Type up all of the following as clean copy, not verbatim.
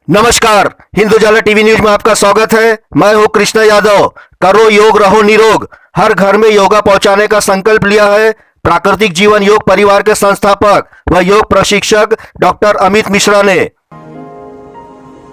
नमस्कार, हिंदुजाला TV news में आपका स्वागत है। मैं हूं कृष्ण यादव। करो योग, रहो निरोग। हर घर में योगा पहुंचाने का संकल्प लिया है प्राकृतिक जीवन योग परिवार के संस्थापक व योग प्रशिक्षक डॉक्टर अमित मिश्रा ने।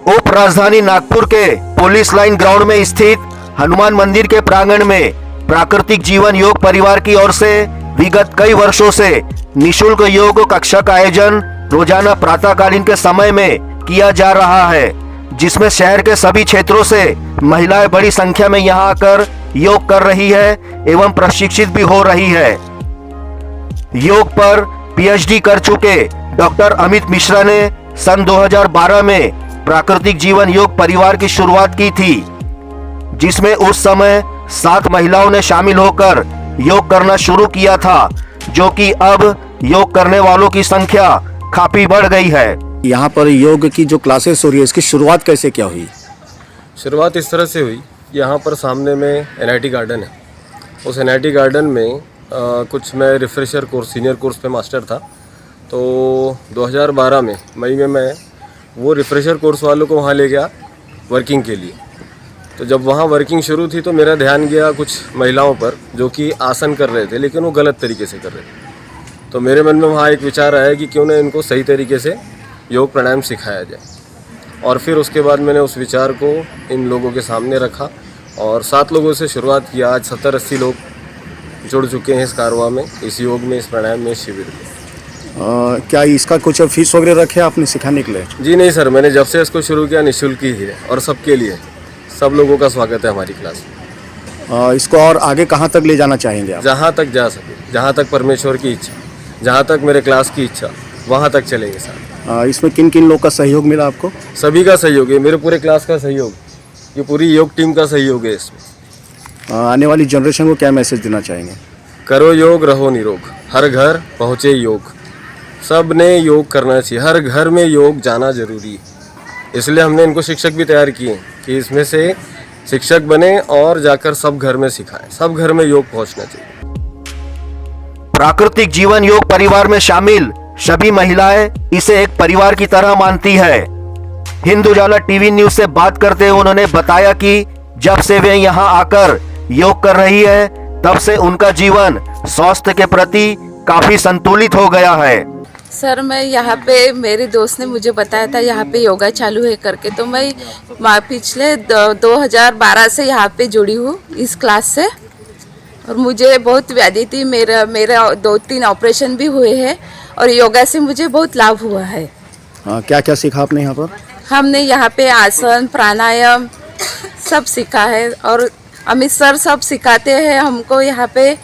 उप राजधानी नागपुर के पुलिस लाइन ग्राउंड में स्थित हनुमान मंदिर के प्रांगण में प्राकृतिक जीवन योग परिवार की ओर से विगत कई वर्षों से निशुल्क योग कक्षा का आयोजन रोजाना प्रातःकालीन के समय में किया जा रहा है, जिसमें शहर के सभी क्षेत्रों से महिलाएं बड़ी संख्या में यहां आकर योग कर रही है एवं प्रशिक्षित भी हो रही है। योग पर पीएचडी कर चुके डॉक्टर अमित मिश्रा ने सन 2012 में प्राकृतिक जीवन योग परिवार की शुरुआत की थी, जिसमें उस समय 7 महिलाओं ने शामिल होकर योग करना शुरू किया था, जो कि अब योग करने वालों की संख्या काफी बढ़ गई है। यहाँ पर योग की जो क्लासेस हो रही है, इसकी शुरुआत कैसे क्या हुई? शुरुआत इस तरह से हुई, यहाँ पर सामने में एनआईटी गार्डन है। उस एनआईटी गार्डन में कुछ मैं रिफ्रेशर कोर्स सीनियर कोर्स पे मास्टर था, तो 2012 में मई में मैं वो रिफ्रेशर कोर्स वालों को वहाँ ले गया वर्किंग के लिए। तो जब वहाँ वर्किंग शुरू थी तो मेरा ध्यान गया कुछ महिलाओं पर जो कि आसन कर रहे थे, लेकिन वो गलत तरीके से कर रहे थे। तो मेरे मन में वहाँ एक विचार आया कि क्यों ना इनको सही तरीके से योग प्राणायाम सिखाया जाए। और फिर उसके बाद मैंने उस विचार को इन लोगों के सामने रखा और 7 लोगों से शुरुआत किया। आज 70-80 लोग जुड़ चुके हैं इस कारवां में, इस योग में, इस प्राणायाम में, इस शिविर में। क्या इसका कुछ फीस वगैरह रखे आपने सिखाने के लिए? जी नहीं सर, मैंने जब से इसको शुरू किया निःशुल्क ही है और सबके लिए, सब लोगों का स्वागत है हमारी क्लास में। इसको और आगे कहाँ तक ले जाना चाहेंगे आप? जहाँ तक जा सके, जहाँ तक परमेश्वर की इच्छा, जहाँ तक मेरे क्लास की इच्छा, वहाँ तक चलेंगे सर। इसमें किन किन लोग का सहयोग मिला आपको? सभी का सहयोग है, मेरे पूरे क्लास का सहयोग, ये पूरी योग टीम का सहयोग है इसमें। आने वाली जनरेशन को क्या मैसेज देना चाहेंगे? करो योग, रहो निरोग। हर घर पहुँचे योग। सब ने योग करना चाहिए, हर घर में योग जाना जरूरी है। इसलिए हमने इनको शिक्षक भी तैयार किए कि इसमें से शिक्षक बने और जाकर सब घर में सिखाएं। सब घर में योग पहुँचना चाहिए। प्राकृतिक जीवन योग परिवार में शामिल सभी महिलाएं इसे एक परिवार की तरह मानती है। हिंदुजाला टीवी न्यूज से बात करते हुए उन्होंने बताया कि जब से वे यहां आकर योग कर रही है, तब से उनका जीवन स्वास्थ्य के प्रति काफी संतुलित हो गया है। सर, मैं यहाँ पे, मेरे दोस्त ने मुझे बताया था यहाँ पे योगा चालू है करके, तो मैं पिछले 2012 से यहाँ पे जुड़ी हूँ इस क्लास से। और मुझे बहुत व्याधि थी, मेरा 2-3 ऑपरेशन भी हुए हैं और योगा से मुझे बहुत लाभ हुआ है। क्या क्या सीखा आपने यहाँ पर? हमने यहाँ पे आसन, प्राणायाम सब सीखा है और अमित सर सब सिखाते हैं हमको। यहाँ पे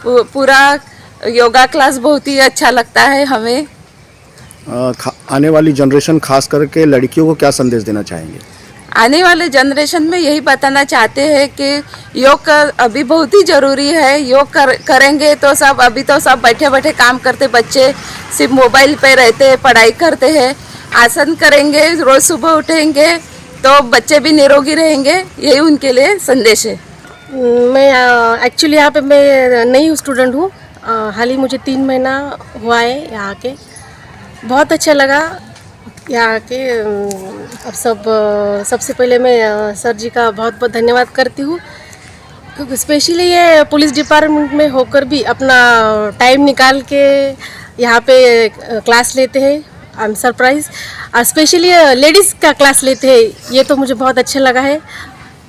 पूरा योगा क्लास बहुत ही अच्छा लगता है हमें। आने वाली जनरेशन, खास करके लड़कियों को क्या संदेश देना चाहेंगे? आने वाले जनरेशन में यही बताना चाहते हैं कि योग अभी बहुत ही ज़रूरी है। योग करेंगे तो सब, अभी तो सब बैठे बैठे काम करते, बच्चे सिर्फ मोबाइल पे रहते हैं, पढ़ाई करते हैं। आसन करेंगे, रोज़ सुबह उठेंगे तो बच्चे भी निरोगी रहेंगे, यही उनके लिए संदेश है। मैं एक्चुअली यहाँ पे मैं नई स्टूडेंट हूँ, हाल ही मुझे 3 महीना हुआ है यहाँ के। बहुत अच्छा लगा यहाँ के। अब सबसे पहले मैं सर जी का बहुत बहुत धन्यवाद करती हूँ, क्योंकि स्पेशली ये पुलिस डिपार्टमेंट में होकर भी अपना टाइम निकाल के यहाँ पे क्लास लेते हैं। I am surprise. और स्पेशली लेडीज़ का क्लास लेते हैं, ये तो मुझे बहुत अच्छा लगा है।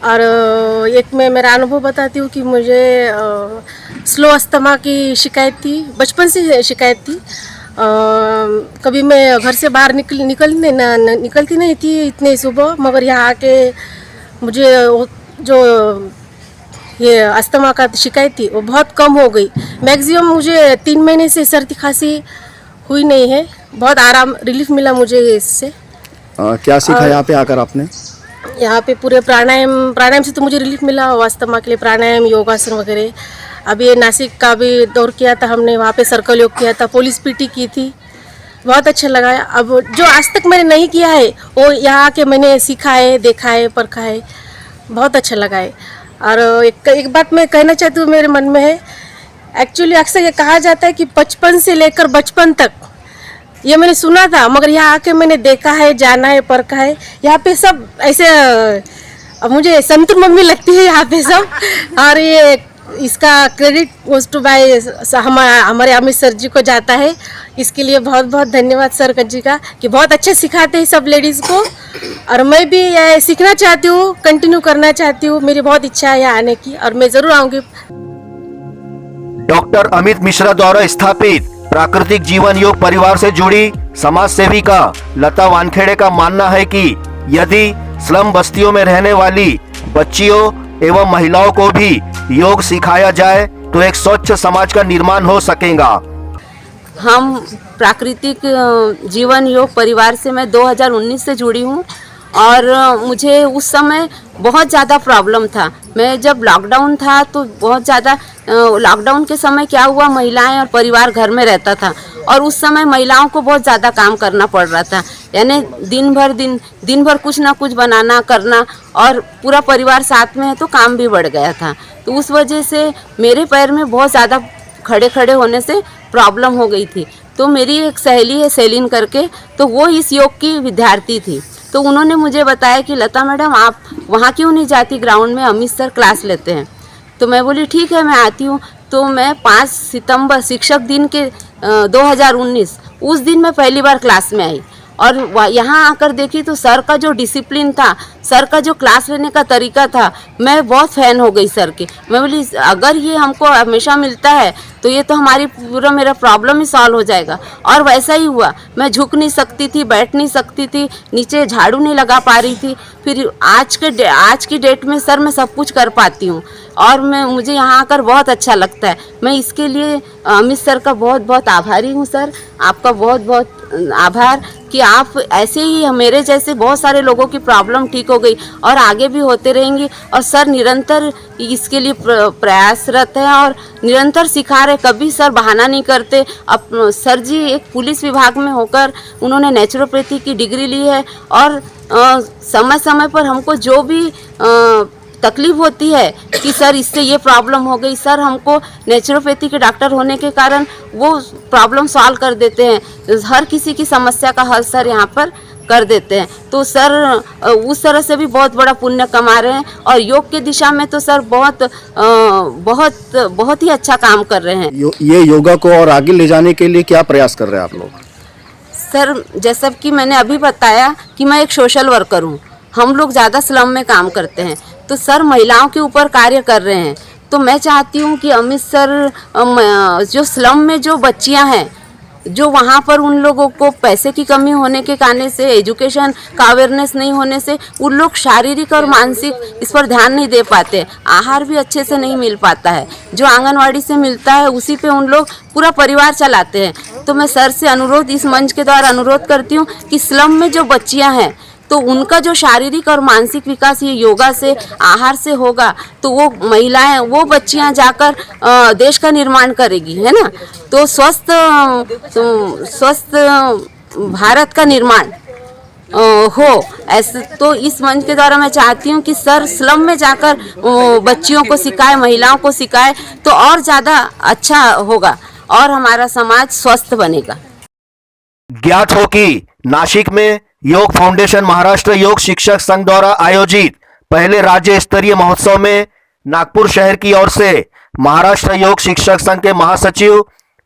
और एक मैं मेरा अनुभव बताती हूँ कि मुझे स्लो अस्थमा की शिकायत थी, बचपन से शिकायत थी। कभी मैं घर से बाहर निकलती नहीं थी इतने सुबह, मगर यहाँ आके मुझे जो ये अस्थमा का शिकायत थी वो बहुत कम हो गई। मैक्सिमम मुझे 3 महीने से सर्दी खांसी हुई नहीं है, बहुत आराम, रिलीफ मिला मुझे इससे। क्या सीखा यहाँ पे आकर आपने? यहाँ पे पूरे प्राणायाम से तो मुझे रिलीफ मिला। अस्थमा के लिए प्राणायाम, योगासन वगैरह। अभी ये नासिक का भी दौर किया था हमने, वहाँ पे सर्कल योग किया था, पुलिस पीटी की थी, बहुत अच्छा लगा। अब जो आज तक मैंने नहीं किया है वो यहाँ आके मैंने सीखा है, देखा है, परखा है, बहुत अच्छा लगा है। और एक बात मैं कहना चाहती हूँ, मेरे मन में है। एक्चुअली अक्सर ये कहा जाता है कि बचपन से लेकर बचपन तक ये मैंने सुना था, मगर यहाँ आके मैंने देखा है, जाना है, परखा है। यहाँ पे सब ऐसे अब मुझे संतूर मम्मी लगती है यहाँ पे सब। और ये इसका क्रेडिट गोज टू बाय हमारे अमित सर जी को जाता है। इसके लिए बहुत बहुत धन्यवाद सर जी का, कि बहुत अच्छे सिखाते हैं सब लेडीज़ को। और मैं भी ये सीखना चाहती हूँ, कंटिन्यू करना चाहती हूँ। मेरी बहुत इच्छा है यहाँ आने की, और मैं ज़रूर आऊँगी। डॉक्टर अमित मिश्रा द्वारा स्थापित प्राकृतिक जीवन योग परिवार से जुड़ी समाज सेविका लता वानखेड़े का मानना है कि यदि स्लम बस्तियों में रहने वाली बच्चियों एवं महिलाओं को भी योग सिखाया जाए तो एक स्वच्छ समाज का निर्माण हो सकेगा। हम प्राकृतिक जीवन योग परिवार से मैं 2019 से जुड़ी हूँ, और मुझे उस समय बहुत ज़्यादा प्रॉब्लम था। मैं जब लॉकडाउन था तो बहुत ज़्यादा, लॉकडाउन के समय क्या हुआ, महिलाएं और परिवार घर में रहता था, और उस समय महिलाओं को बहुत ज़्यादा काम करना पड़ रहा था। यानी दिन भर कुछ ना कुछ बनाना करना, और पूरा परिवार साथ में है तो काम भी बढ़ गया था। तो उस वजह से मेरे पैर में बहुत ज़्यादा खड़े होने से प्रॉब्लम हो गई थी। तो मेरी एक सहेली है सेलिन करके, तो वो इस योग की विद्यार्थी थी। तो उन्होंने मुझे बताया कि लता मैडम आप वहाँ क्यों नहीं जाती, ग्राउंड में अमित सर क्लास लेते हैं। तो मैं बोली ठीक है, मैं आती हूँ। तो मैं 5 सितंबर शिक्षक दिन के 2019 उस दिन मैं पहली बार क्लास में आई, और यहाँ आकर देखी तो सर का जो डिसिप्लिन था, सर का जो क्लास लेने का तरीका था, मैं बहुत फ़ैन हो गई सर की। मैं बोली अगर ये हमको हमेशा मिलता है तो ये तो हमारी पूरा मेरा प्रॉब्लम ही सॉल्व हो जाएगा। और वैसा ही हुआ। मैं झुक नहीं सकती थी, बैठ नहीं सकती थी, नीचे झाड़ू नहीं लगा पा रही थी। फिर आज की डेट में सर मैं सब कुछ कर पाती हूँ, और मुझे यहाँ आकर बहुत अच्छा लगता है। मैं इसके लिए अमित सर का बहुत बहुत आभारी हूँ। सर आपका बहुत बहुत आभार कि आप ऐसे ही मेरे जैसे बहुत सारे लोगों की प्रॉब्लम ठीक हो गई, और आगे भी होते रहेंगी। और सर निरंतर इसके लिए प्रयासरत है और निरंतर सिखा रहे, कभी सर बहाना नहीं करते। अब सर जी एक पुलिस विभाग में होकर उन्होंने नेचुरोपैथी की डिग्री ली है, और समय समय पर हमको जो भी तकलीफ होती है कि सर इससे ये प्रॉब्लम हो गई, सर हमको नेचुरोपैथी के डॉक्टर होने के कारण वो प्रॉब्लम सॉल्व कर देते हैं। हर किसी की समस्या का हल सर यहाँ पर कर देते हैं। तो सर उस तरह से भी बहुत बड़ा पुण्य कमा रहे हैं, और योग की दिशा में तो सर बहुत ही अच्छा काम कर रहे हैं। ये योगा को और आगे ले जाने के लिए क्या प्रयास कर रहे हैं आप लोग? सर जैसा कि मैंने अभी बताया कि मैं एक सोशल वर्कर हूँ, हम लोग ज़्यादा स्लम में काम करते हैं, तो सर महिलाओं के ऊपर कार्य कर रहे हैं। तो मैं चाहती हूँ कि अमित सर जो स्लम में जो बच्चियाँ हैं, जो वहाँ पर उन लोगों को पैसे की कमी होने के कारण से, एजुकेशन का अवेयरनेस नहीं होने से, उन लोग शारीरिक और मानसिक इस पर ध्यान नहीं दे पाते। आहार भी अच्छे से नहीं मिल पाता है, जो आंगनवाड़ी से मिलता है उसी पे उन लोग पूरा परिवार चलाते हैं। तो मैं सर से अनुरोध, इस मंच के द्वारा अनुरोध करती हूँ कि स्लम में जो बच्चियाँ हैं तो उनका जो शारीरिक और मानसिक विकास ये योगा से, आहार से होगा, तो वो महिलाएं, वो बच्चियां जाकर देश का निर्माण करेगी, है ना। तो स्वस्थ भारत का निर्माण हो ऐसे। तो इस मंच के द्वारा मैं चाहती हूँ कि सर स्लम में जाकर बच्चियों को सिखाए, महिलाओं को सिखाए, तो और ज़्यादा अच्छा होगा और हमारा समाज स्वस्थ बनेगा। ज्ञात हो कि नासिक में योग फाउंडेशन महाराष्ट्र योग शिक्षक संघ द्वारा आयोजित पहले राज्य स्तरीय महोत्सव में नागपुर शहर की ओर से महाराष्ट्र योग शिक्षक संघ के महासचिव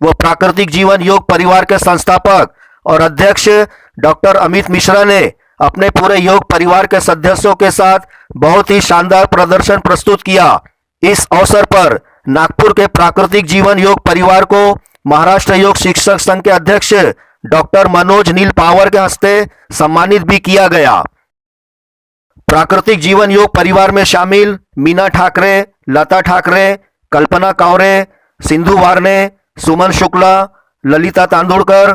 व प्राकृतिक जीवन योग परिवार के संस्थापक और अध्यक्ष डॉक्टर अमित मिश्रा ने अपने पूरे योग परिवार के सदस्यों के साथ बहुत ही शानदार प्रदर्शन प्रस्तुत किया। इस अवसर पर नागपुर के प्राकृतिक जीवन योग परिवार को महाराष्ट्र योग शिक्षक संघ के अध्यक्ष डॉक्टर मनोज नील पावर के हस्ते सम्मानित भी किया गया। प्राकृतिक जीवन योग परिवार में शामिल मीना ठाकरे, लता ठाकरे, कल्पना कावरे, सिंधु वारने, सुमन शुक्ला, ललिता तांदुळकर,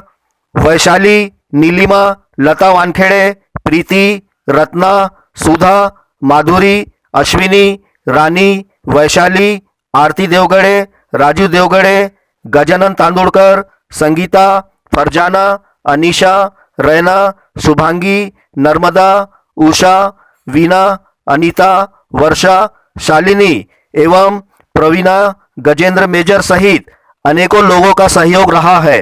वैशाली, नीलिमा, लता वानखेड़े, प्रीति, रत्ना, सुधा, माधुरी, अश्विनी, रानी, वैशाली, आरती देवगड़े, राजू देवगड़े, गजानन तांदुळकर, संगीता, फरजाना, अनीशा, रैना, शुभांगी, नर्मदा, उषा, वीना, अनीता, वर्षा, शालिनी एवं प्रवीणा, गजेंद्र मेजर सहित अनेकों लोगों का सहयोग रहा है।